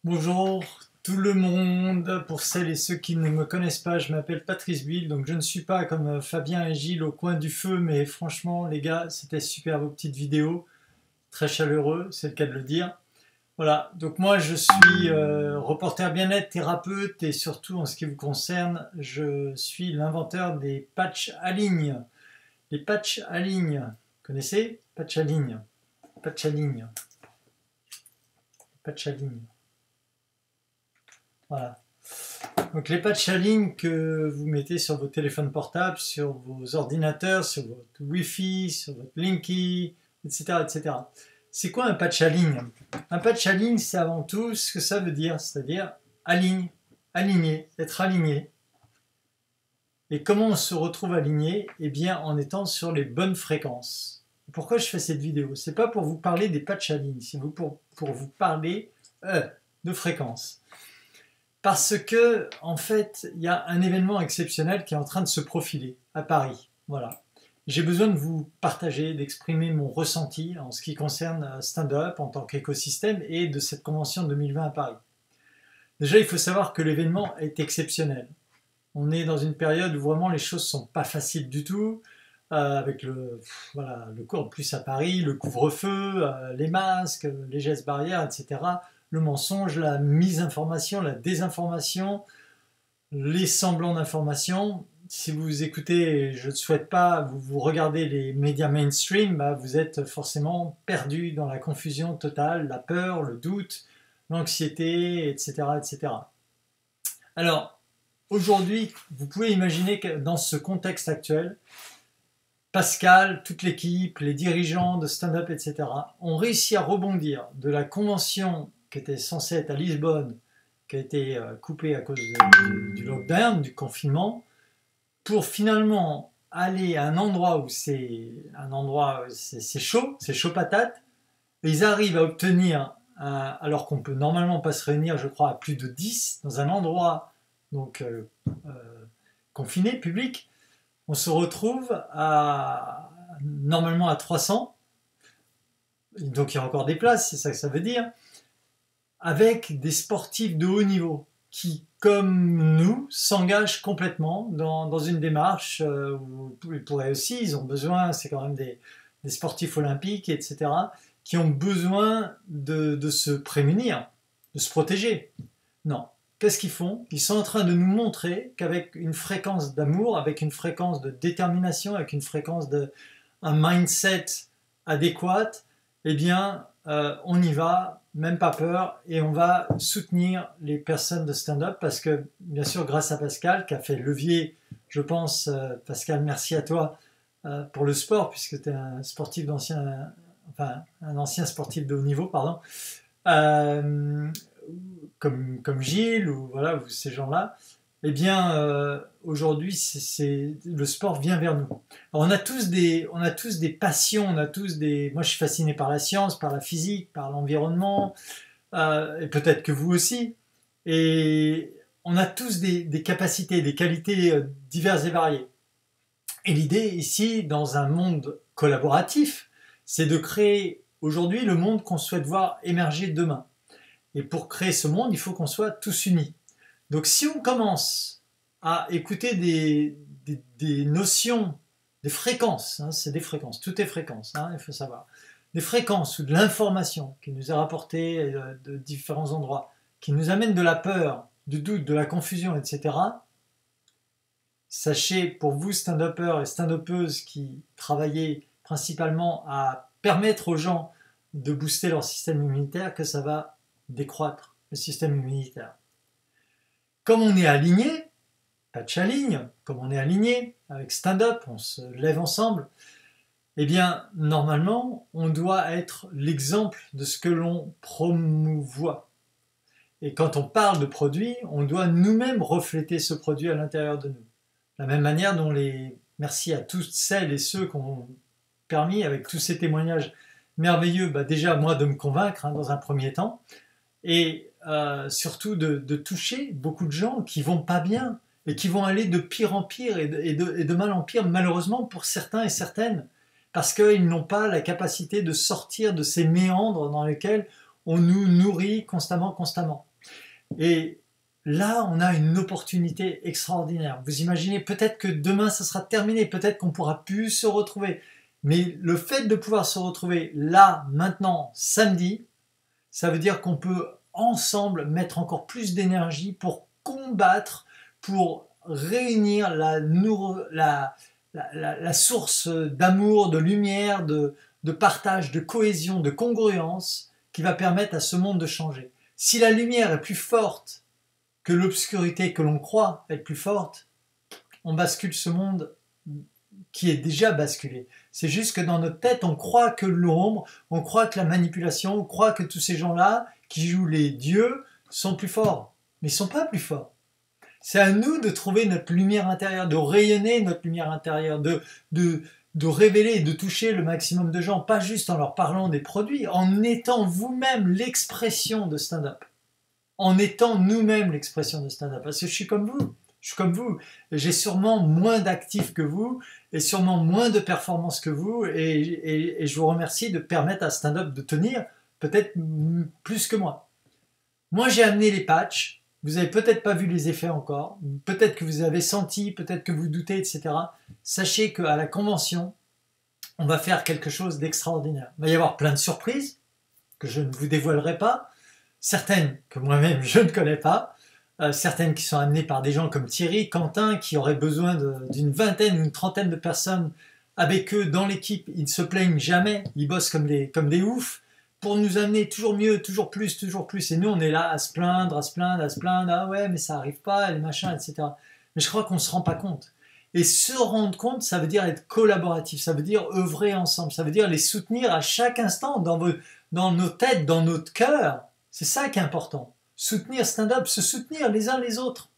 Bonjour tout le monde, pour celles et ceux qui ne me connaissent pas, je m'appelle Patrice Buil, donc je ne suis pas comme Fabien et Gilles au coin du feu, mais franchement les gars, c'était super vos petites vidéos, très chaleureux, c'est le cas de le dire. Voilà, donc moi je suis reporter bien-être, thérapeute et surtout en ce qui vous concerne, je suis l'inventeur des patchs à ligne. Les patchs à ligne, vous connaissez? Patchs à ligne, patchs à ligne, patchs à ligne. Voilà. Donc les patchs à ligne que vous mettez sur vos téléphones portables, sur vos ordinateurs, sur votre Wi-Fi, sur votre Linky, etc., etc. C'est quoi un patch à ligne? Un patch à ligne, c'est avant tout ce que ça veut dire, c'est-à-dire aligne, aligné, être aligné. Et comment on se retrouve aligné? Eh bien en étant sur les bonnes fréquences. Pourquoi je fais cette vidéo? C'est pas pour vous parler des patchs à ligne, c'est pour vous parler de fréquences. Parce que, en fait, il y a un événement exceptionnel qui est en train de se profiler à Paris. Voilà. J'ai besoin de vous partager, d'exprimer mon ressenti en ce qui concerne stand-up en tant qu'écosystème et de cette convention 2020 à Paris. Déjà, il faut savoir que l'événement est exceptionnel. On est dans une période où vraiment les choses sont pas faciles du tout, avec le en plus à Paris, le couvre-feu, les masques, les gestes barrières, etc. Le mensonge, la misinformation, la désinformation, les semblants d'information. Si vous écoutez, je ne souhaite pas, vous regardez les médias mainstream, bah vous êtes forcément perdu dans la confusion totale, la peur, le doute, l'anxiété, etc., etc. Alors, aujourd'hui, vous pouvez imaginer que dans ce contexte actuel, Pascal, toute l'équipe, les dirigeants de stand-up, etc., ont réussi à rebondir de la convention qui était censée être à Lisbonne, qui a été coupée à cause du lockdown, du confinement, pour finalement aller à un endroit où c'est chaud patate, et ils arrivent à obtenir, alors qu'on peut normalement pas se réunir, je crois, à plus de 10 dans un endroit donc confiné, public, on se retrouve normalement à 300, donc il y a encore des places, c'est ça que ça veut dire, avec des sportifs de haut niveau qui, comme nous, s'engagent complètement dans une démarche où ils pourraient aussi, ils ont besoin, c'est quand même des sportifs olympiques, etc., qui ont besoin de se prémunir, de se protéger. Non. Qu'est-ce qu'ils font? Ils sont en train de nous montrer qu'avec une fréquence d'amour, avec une fréquence de détermination, avec une fréquence un mindset adéquat, eh bien, on y va, même pas peur, et on va soutenir les personnes de stand-up parce que, bien sûr, grâce à Pascal, qui a fait levier, je pense, Pascal, merci à toi pour le sport, puisque tu es un sportif un ancien sportif de haut niveau, pardon. Comme Gilles ou voilà ou ces gens-là, eh bien aujourd'hui le sport vient vers nous. Alors, on a tous des passions, moi je suis fasciné par la science, par la physique, par l'environnement, et peut-être que vous aussi. Et on a tous des capacités, des qualités diverses et variées. Et l'idée ici, dans un monde collaboratif, c'est de créer aujourd'hui le monde qu'on souhaite voir émerger demain. Et pour créer ce monde, il faut qu'on soit tous unis. Donc si on commence à écouter des notions, des fréquences, hein, c'est des fréquences, tout est fréquence, hein, il faut savoir, des fréquences ou de l'information qui nous est rapportée de différents endroits, qui nous amène de la peur, du doute, de la confusion, etc. Sachez, pour vous stand-uppers et stand-uppeuses qui travaillez principalement à permettre aux gens de booster leur système immunitaire, que ça va décroître le système immunitaire. Comme on est aligné, patch à ligne, comme on est aligné avec stand-up, on se lève ensemble, eh bien, normalement, on doit être l'exemple de ce que l'on promouvoit. Et quand on parle de produit, on doit nous-mêmes refléter ce produit à l'intérieur de nous. De la même manière dont merci à toutes celles et ceux qui ont permis, avec tous ces témoignages merveilleux, déjà moi de me convaincre dans un premier temps, et surtout de toucher beaucoup de gens qui vont pas bien et qui vont aller de pire en pire et de mal en pire, malheureusement pour certains et certaines, parce qu'ils n'ont pas la capacité de sortir de ces méandres dans lesquels on nous nourrit constamment, constamment. Et là, on a une opportunité extraordinaire. Vous imaginez, peut-être que demain, ça sera terminé, peut-être qu'on ne pourra plus se retrouver. Mais le fait de pouvoir se retrouver là, maintenant, samedi, ça veut dire qu'on peut ensemble mettre encore plus d'énergie pour combattre, pour réunir la source d'amour, de lumière, de partage, de cohésion, de congruence qui va permettre à ce monde de changer. Si la lumière est plus forte que l'obscurité que l'on croit être plus forte, on bascule ce monde qui est déjà basculé. C'est juste que dans notre tête, on croit que l'ombre, on croit que la manipulation, on croit que tous ces gens-là qui jouent les dieux sont plus forts. Mais ils ne sont pas plus forts. C'est à nous de trouver notre lumière intérieure, de rayonner notre lumière intérieure, de révéler et de toucher le maximum de gens, pas juste en leur parlant des produits, en étant vous-même l'expression de stand-up. En étant nous-mêmes l'expression de stand-up. Parce que je suis comme vous. Je suis comme vous. J'ai sûrement moins d'actifs que vous et sûrement moins de performances que vous. Et je vous remercie de permettre à stand-up de tenir peut-être plus que moi. Moi, j'ai amené les patchs. Vous n'avez peut-être pas vu les effets encore. Peut-être que vous avez senti, peut-être que vous doutez, etc. Sachez qu'à la convention, on va faire quelque chose d'extraordinaire. Il va y avoir plein de surprises que je ne vous dévoilerai pas. Certaines que moi-même je ne connais pas, certaines qui sont amenées par des gens comme Thierry, Quentin, qui auraient besoin d'une vingtaine ou une trentaine de personnes avec eux dans l'équipe. Ils ne se plaignent jamais, ils bossent comme des oufs pour nous amener toujours mieux, toujours plus, toujours plus. Et nous, on est là à se plaindre, à se plaindre, à se plaindre. Ah ouais, mais ça n'arrive pas, les machins, etc. Mais je crois qu'on ne se rend pas compte. Et se rendre compte, ça veut dire être collaboratif, ça veut dire œuvrer ensemble, ça veut dire les soutenir à chaque instant dans nos têtes, dans notre cœur. C'est ça qui est important. Soutenir stand-up, se soutenir les uns les autres.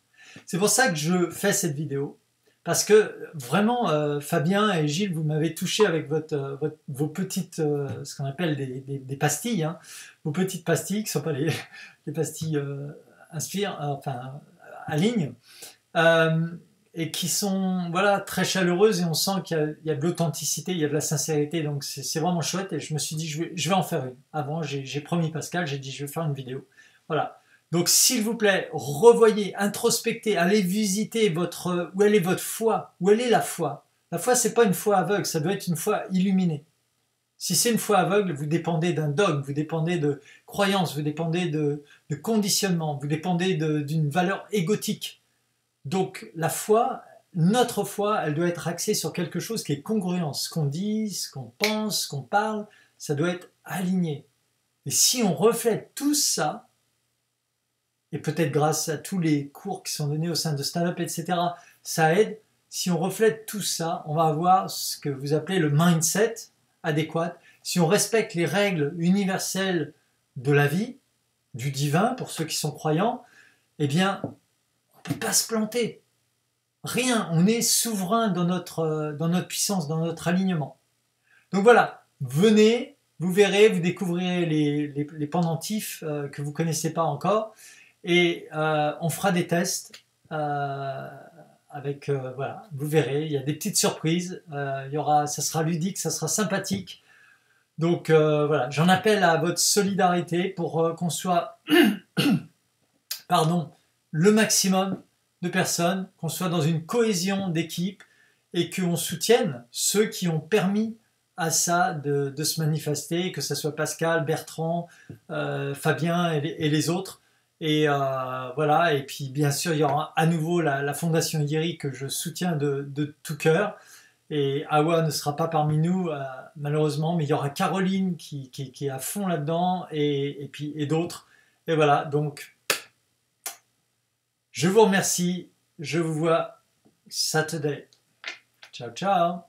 C'est pour ça que je fais cette vidéo. Parce que vraiment, Fabien et Gilles, vous m'avez touché avec vos petites, ce qu'on appelle des pastilles. Hein, vos petites pastilles, qui ne sont pas les pastilles inspire, enfin, à ligne. Et qui sont voilà, très chaleureuses et on sent qu'il y a de l'authenticité, il y a de la sincérité. Donc c'est vraiment chouette et je me suis dit je vais en faire une. Avant, j'ai promis Pascal, j'ai dit je vais faire une vidéo. Voilà. Donc s'il vous plaît, revoyez, introspectez, allez visiter où elle est votre foi, où elle est la foi. La foi, c'est pas une foi aveugle, ça doit être une foi illuminée. Si c'est une foi aveugle, vous dépendez d'un dogme, vous dépendez de croyances, vous dépendez de conditionnement, vous dépendez d'une valeur égotique. Donc la foi, notre foi, elle doit être axée sur quelque chose qui est congruent. Ce qu'on dit, ce qu'on pense, ce qu'on parle, ça doit être aligné. Et si on reflète tout ça, et peut-être grâce à tous les cours qui sont donnés au sein de stand-up, etc., ça aide. Si on reflète tout ça, on va avoir ce que vous appelez le mindset adéquat. Si on respecte les règles universelles de la vie, du divin, pour ceux qui sont croyants, eh bien, on ne peut pas se planter. Rien, on est souverain dans notre puissance, dans notre alignement. Donc voilà, venez, vous verrez, vous découvrirez les pendentifs que vous ne connaissez pas encore. Et on fera des tests avec, voilà, vous verrez, il y a des petites surprises, ça sera ludique, ça sera sympathique. Donc voilà, j'en appelle à votre solidarité pour qu'on soit, pardon, le maximum de personnes, qu'on soit dans une cohésion d'équipe et qu'on soutienne ceux qui ont permis à ça de se manifester, que ce soit Pascal, Bertrand, Fabien et les autres. Et voilà, et puis bien sûr, il y aura à nouveau la Fondation Yeri que je soutiens de tout cœur. Et Awa ne sera pas parmi nous, malheureusement, mais il y aura Caroline qui est à fond là-dedans, et d'autres. Et voilà, donc, je vous remercie. Je vous vois Saturday. Ciao, ciao.